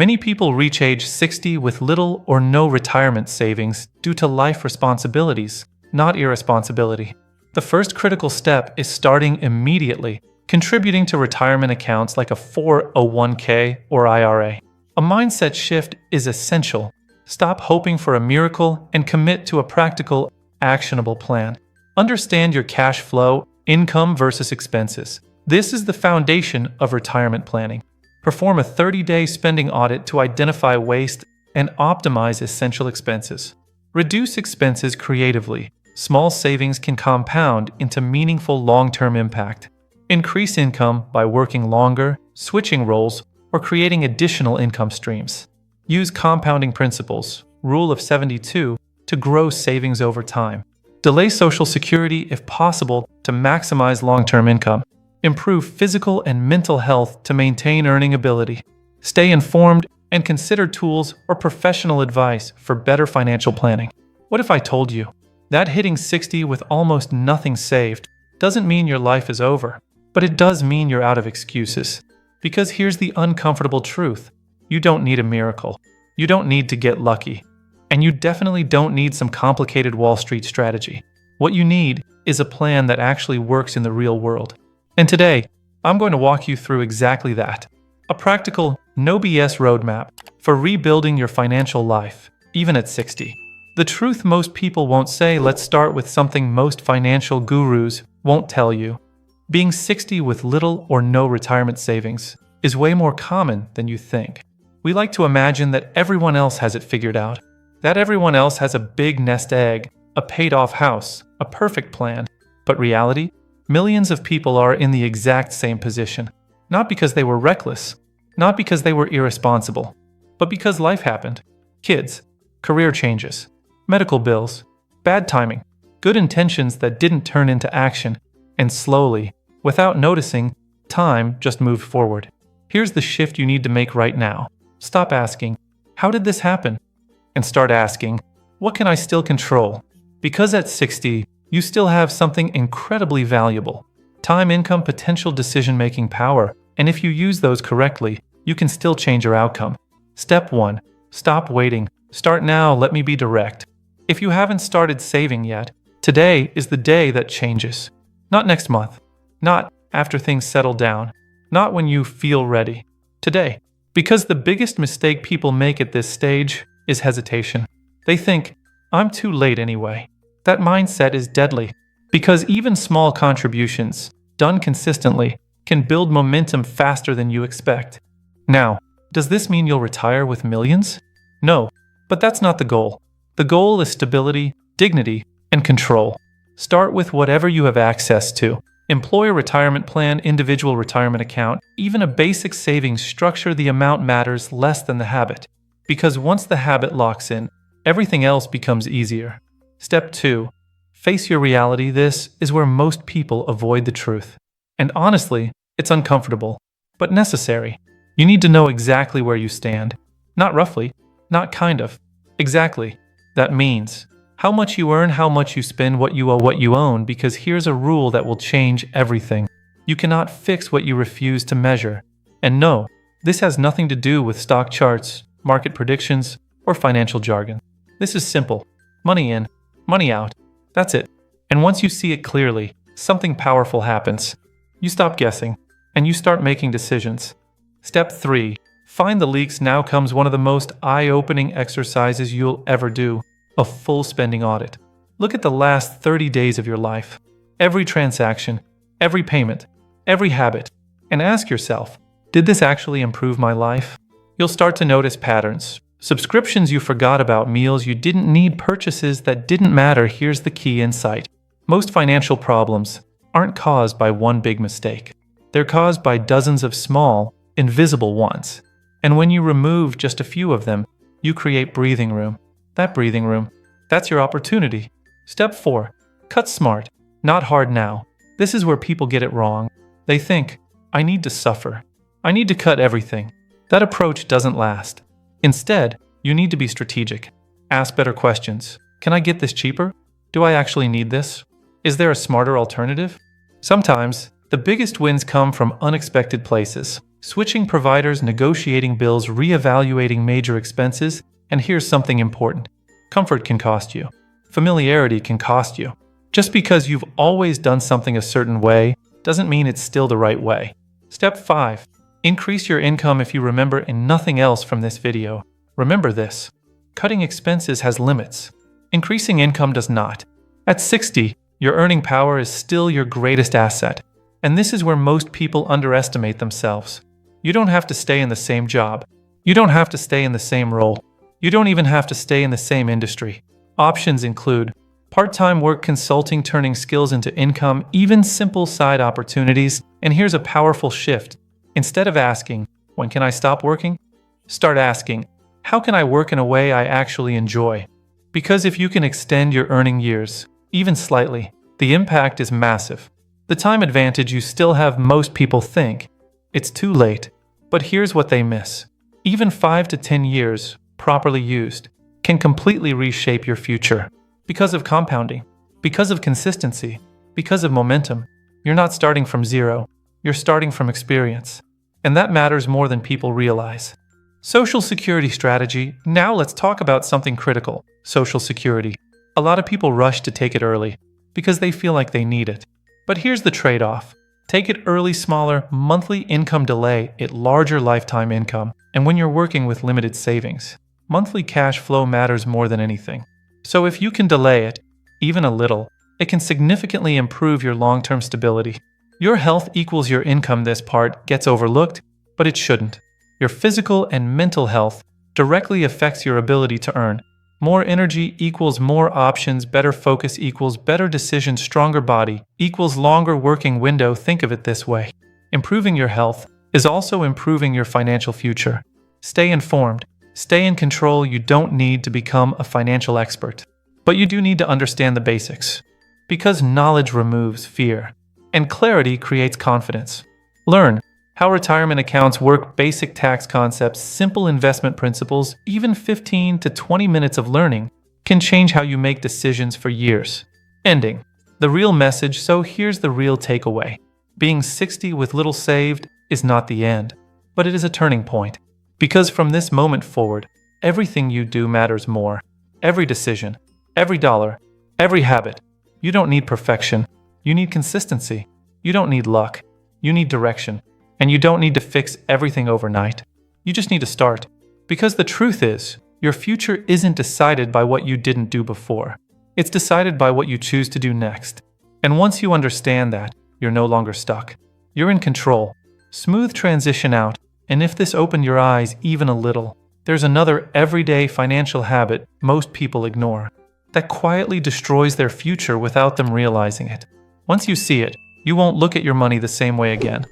Many people reach age 60 with little or no retirement savings due to life responsibilities, not irresponsibility. The first critical step is starting immediately, contributing to retirement accounts like a 401k or IRA. A mindset shift is essential. Stop hoping for a miracle and commit to a practical, actionable plan. Understand your cash flow, income versus expenses. This is the foundation of retirement planning. Perform a 30-day spending audit to identify waste and optimize essential expenses. Reduce expenses creatively. Small savings can compound into meaningful long-term impact. Increase income by working longer, switching roles, or creating additional income streams. Use compounding principles, Rule of 72, to grow savings over time. Delay Social Security if possible to maximize long-term income. Improve physical and mental health to maintain earning ability. Stay informed and consider tools or professional advice for better financial planning. What if I told you that hitting 60 with almost nothing saved doesn't mean your life is over, but it does mean you're out of excuses? Because here's the uncomfortable truth. You don't need a miracle. You don't need to get lucky. And you definitely don't need some complicated Wall Street strategy. What you need is a plan that actually works in the real world. And today, I'm going to walk you through exactly that. A practical, no BS roadmap for rebuilding your financial life, even at 60. The truth most people won't say. Let's start with something most financial gurus won't tell you. Being 60 with little or no retirement savings is way more common than you think. We like to imagine that everyone else has it figured out, that everyone else has a big nest egg, a paid-off house, a perfect plan. But reality? Millions of people are in the exact same position, not because they were reckless, not because they were irresponsible, but because life happened. Kids, career changes, medical bills, bad timing, good intentions that didn't turn into action, and slowly, without noticing, time just moved forward. Here's the shift you need to make right now. Stop asking, "How did this happen?" and start asking, "What can I still control?" Because at 60, you still have something incredibly valuable: time, income, potential decision-making power, and if you use those correctly, you can still change your outcome. Step 1. Stop waiting. Start now. Let me be direct. If you haven't started saving yet, today is the day that changes. Not next month. Not after things settle down. Not when you feel ready. Today. Because the biggest mistake people make at this stage is hesitation. They think, "I'm too late anyway." That mindset is deadly, because even small contributions, done consistently, can build momentum faster than you expect. Now, does this mean you'll retire with millions? No, but that's not the goal. The goal is stability, dignity, and control. Start with whatever you have access to. Employer retirement plan, individual retirement account, even a basic savings structure. The amount matters less than the habit, because once the habit locks in, everything else becomes easier. Step 2. Face your reality. This is where most people avoid the truth. And honestly, it's uncomfortable, but necessary. You need to know exactly where you stand. Not roughly, not kind of. Exactly. That means how much you earn, how much you spend, what you owe, what you own, because here's a rule that will change everything. You cannot fix what you refuse to measure. And no, this has nothing to do with stock charts, market predictions, or financial jargon. This is simple. Money in, money out. That's it. And once you see it clearly, something powerful happens. You stop guessing, and you start making decisions. Step 3. Find the leaks. Now comes one of the most eye-opening exercises you'll ever do: a full spending audit. Look at the last 30 days of your life. Every transaction, every payment, every habit, and ask yourself, did this actually improve my life? You'll start to notice patterns. Subscriptions you forgot about, meals you didn't need, purchases that didn't matter. Here's the key insight. Most financial problems aren't caused by one big mistake. They're caused by dozens of small, invisible ones. And when you remove just a few of them, you create breathing room. That breathing room, that's your opportunity. Step 4. Cut smart, not hard now. This is where people get it wrong. They think, I need to suffer. I need to cut everything. That approach doesn't last. Instead, you need to be strategic. Ask better questions. Can I get this cheaper? Do I actually need this? Is there a smarter alternative? Sometimes, the biggest wins come from unexpected places. Switching providers, negotiating bills, reevaluating major expenses, and here's something important. Comfort can cost you. Familiarity can cost you. Just because you've always done something a certain way doesn't mean it's still the right way. Step 5. Increase your income. If you remember and nothing else from this video, remember this. Cutting expenses has limits. Increasing income does not. At 60, your earning power is still your greatest asset. And this is where most people underestimate themselves. You don't have to stay in the same job. You don't have to stay in the same role. You don't even have to stay in the same industry. Options include part-time work, consulting, turning skills into income, even simple side opportunities. And here's a powerful shift. Instead of asking, when can I stop working? Start asking, how can I work in a way I actually enjoy? Because if you can extend your earning years, even slightly, the impact is massive. The time advantage you still have. Most people think it's too late, but here's what they miss. Even 5 to 10 years, properly used, can completely reshape your future. Because of compounding, because of consistency, because of momentum. You're not starting from zero, you're starting from experience. And that matters more than people realize. Social security strategy. Now let's talk about something critical, social security. A lot of people rush to take it early because they feel like they need it. But here's the trade-off. Take it early, smaller monthly income, delay it, larger lifetime income. And when you're working with limited savings, monthly cash flow matters more than anything. So if you can delay it, even a little, it can significantly improve your long-term stability. Your health equals your income. This part gets overlooked, but it shouldn't. Your physical and mental health directly affects your ability to earn. More energy equals more options, better focus equals better decisions, stronger body equals longer working window. Think of it this way. Improving your health is also improving your financial future. Stay informed. Stay in control. You don't need to become a financial expert, but you do need to understand the basics. Because knowledge removes fear, and clarity creates confidence. Learn how retirement accounts work, basic tax concepts, simple investment principles. Even 15 to 20 minutes of learning can change how you make decisions for years. Ending. The real message. So here's the real takeaway. Being 60 with little saved is not the end, but it is a turning point. Because from this moment forward, everything you do matters more. Every decision, every dollar, every habit. You don't need perfection. You need consistency. You don't need luck. You need direction. And you don't need to fix everything overnight. You just need to start. Because the truth is, your future isn't decided by what you didn't do before. It's decided by what you choose to do next. And once you understand that, you're no longer stuck. You're in control. Smooth transition out. And if this opened your eyes even a little, there's another everyday financial habit most people ignore that quietly destroys their future without them realizing it. Once you see it, you won't look at your money the same way again.